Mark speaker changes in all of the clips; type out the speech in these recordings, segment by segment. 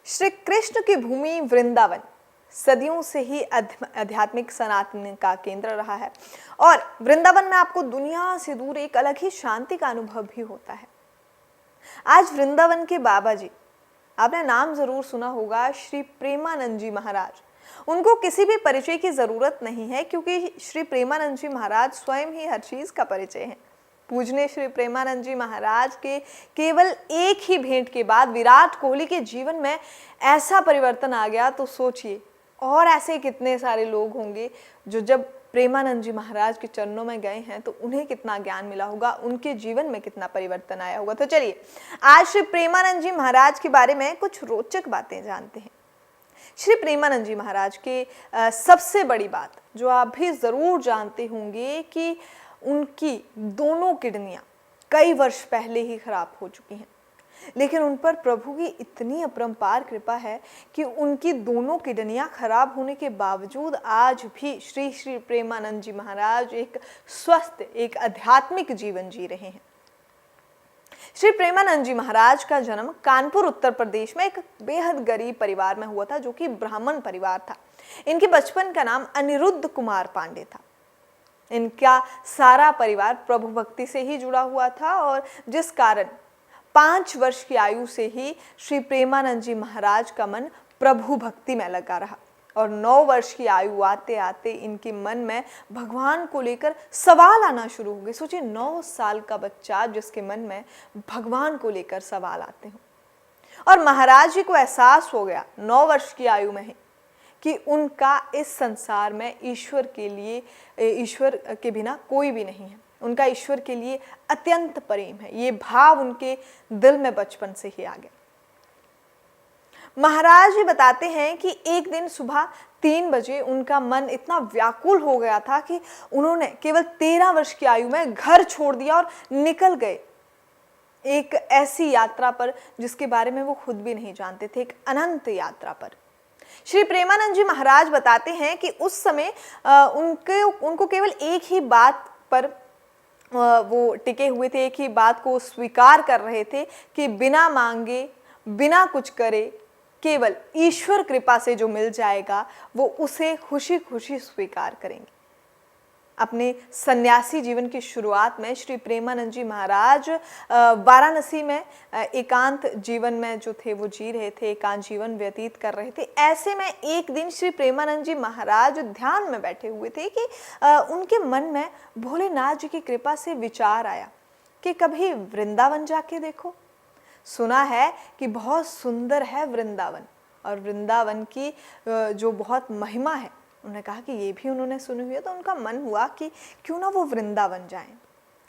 Speaker 1: श्री कृष्ण की भूमि वृंदावन सदियों से ही आध्यात्मिक सनातन का केंद्र रहा है और वृंदावन में आपको दुनिया से दूर एक अलग ही शांति का अनुभव भी होता है। आज वृंदावन के बाबा जी, आपने नाम जरूर सुना होगा, श्री प्रेमानंद जी महाराज। उनको किसी भी परिचय की जरूरत नहीं है क्योंकि श्री प्रेमानंद जी महाराज स्वयं ही हर चीज का परिचय है। पूजने श्री प्रेमानंद जी महाराज के केवल एक ही भेंट के बाद विराट कोहली के जीवन में ऐसा परिवर्तन आ गया, तो सोचिए और ऐसे कितने सारे लोग होंगे जो जब प्रेमानंद जी महाराज के चरणों में गए हैं तो उन्हें कितना ज्ञान मिला होगा, उनके जीवन में कितना परिवर्तन आया होगा। तो चलिए आज श्री प्रेमानंद जी महाराज के बारे में कुछ रोचक बातें जानते हैं। श्री प्रेमानंद जी महाराज के सबसे बड़ी बात जो आप भी जरूर जानते होंगे कि उनकी दोनों किडनियां कई वर्ष पहले ही खराब हो चुकी हैं, लेकिन उन पर प्रभु की इतनी अपरंपार कृपा है कि उनकी दोनों किडनियां खराब होने के बावजूद आज भी श्री प्रेमानंद जी महाराज एक स्वस्थ, एक आध्यात्मिक जीवन जी रहे हैं। श्री प्रेमानंद जी महाराज का जन्म कानपुर उत्तर प्रदेश में एक बेहद गरीब परिवार में हुआ था, जो कि ब्राह्मण परिवार था। इनके बचपन का नाम अनिरुद्ध कुमार पांडे था। इनका सारा परिवार प्रभु भक्ति से ही जुड़ा हुआ था और जिस कारण 5 वर्ष की आयु से ही श्री प्रेमानंद जी महाराज का मन प्रभु भक्ति में लगा रहा और 9 वर्ष की आयु आते आते इनके मन में भगवान को लेकर सवाल आना शुरू हो गए। सोचिए 9 साल का बच्चा जिसके मन में भगवान को लेकर सवाल आते हो। और महाराज जी को एहसास हो गया 9 वर्ष की आयु में ही कि उनका इस संसार में ईश्वर के बिना कोई भी नहीं है। उनका ईश्वर के लिए अत्यंत प्रेम है। ये भाव उनके दिल में बचपन से ही आ गया। महाराज जी बताते हैं कि एक दिन सुबह 3 बजे उनका मन इतना व्याकुल हो गया था कि उन्होंने केवल 13 वर्ष की आयु में घर छोड़ दिया और निकल गए एक ऐसी यात्रा पर जिसके बारे में वो खुद भी नहीं जानते थे, एक अनंत यात्रा पर। श्री प्रेमानंद जी महाराज बताते हैं कि उस समय उनको केवल एक ही बात पर वो टिके हुए थे, एक ही बात को स्वीकार कर रहे थे कि बिना मांगे, बिना कुछ करे, केवल ईश्वर कृपा से जो मिल जाएगा वो उसे खुशी खुशी स्वीकार करेंगे। अपने सन्यासी जीवन की शुरुआत में श्री प्रेमानंद जी महाराज वाराणसी में एकांत जीवन में जो थे वो जी रहे थे, एकांत जीवन व्यतीत कर रहे थे। ऐसे में एक दिन श्री प्रेमानंद जी महाराज ध्यान में बैठे हुए थे कि उनके मन में भोलेनाथ जी की कृपा से विचार आया कि कभी वृंदावन जाके देखो। सुना है कि बहुत सुंदर है वृंदावन और वृंदावन की जो बहुत महिमा है, उन्होंने कहा कि ये भी उन्होंने सुनी हुई है। तो उनका मन हुआ कि क्यों ना वो वृंदावन जाएं।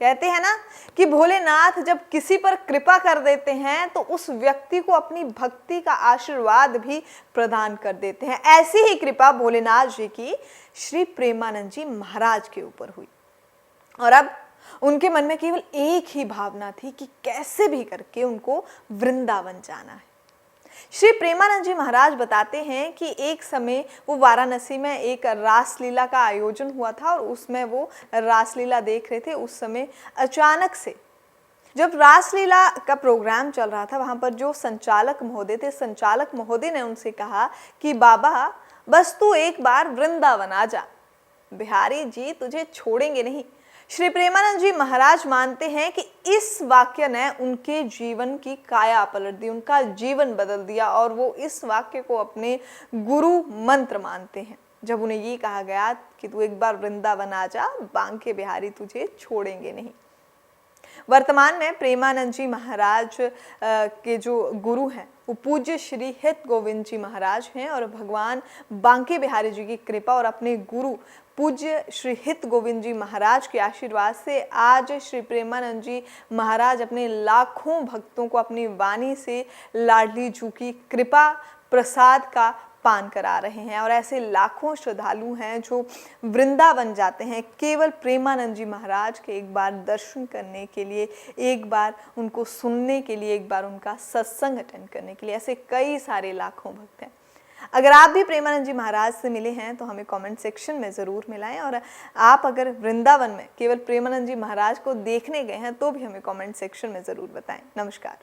Speaker 1: कहते हैं ना कि भोलेनाथ जब किसी पर कृपा कर देते हैं तो उस व्यक्ति को अपनी भक्ति का आशीर्वाद भी प्रदान कर देते हैं। ऐसी ही कृपा भोलेनाथ जी की श्री प्रेमानंद जी महाराज के ऊपर हुई और अब उनके मन में केवल एक ही भावना थी कि कैसे भी करके उनको वृंदावन जाना है। श्री प्रेमानंद जी महाराज बताते हैं कि एक समय वो वाराणसी में एक रासलीला का आयोजन हुआ था और उसमें वो रासलीला देख रहे थे। उस समय अचानक से जब रासलीला का प्रोग्राम चल रहा था, वहाँ पर जो संचालक महोदय थे, संचालक महोदय ने उनसे कहा कि बाबा बस तू एक बार वृंदावन आ जा, बिहारी जी तुझे छोड़ेंगे नहीं। श्री प्रेमानंद जी महाराज मानते हैं कि इस वाक्य ने उनके जीवन की काया पलट दी, उनका जीवन बदल दिया और वो इस वाक्य को अपने गुरु मंत्र मानते हैं। जब उन्हें ये कहा गया कि तू एक बार वृंदावन आ जा, बांके बिहारी तुझे छोड़ेंगे नहीं। वर्तमान में प्रेमानंद जी महाराज के जो गुरु हैं वो पूज्य श्री हित गोविंद जी महाराज हैं और भगवान बांके बिहारी जी की कृपा और अपने गुरु पूज्य श्री हित गोविंद जी महाराज के आशीर्वाद से आज श्री प्रेमानंद जी महाराज अपने लाखों भक्तों को अपनी वाणी से लाडली जू की कृपा प्रसाद का पान करा रहे हैं। और ऐसे लाखों श्रद्धालु हैं जो वृंदावन जाते हैं केवल प्रेमानंद जी महाराज के एक बार दर्शन करने के लिए, एक बार उनको सुनने के लिए, एक बार उनका सत्संग अटेंड करने के लिए। ऐसे कई सारे लाखों भक्त हैं। अगर आप भी प्रेमानंद जी महाराज से मिले हैं तो हमें कमेंट सेक्शन में ज़रूर मिलाएं और आप अगर वृंदावन में केवल प्रेमानंद जी महाराज को देखने गए हैं तो भी हमें कमेंट सेक्शन में ज़रूर बताएं। नमस्कार।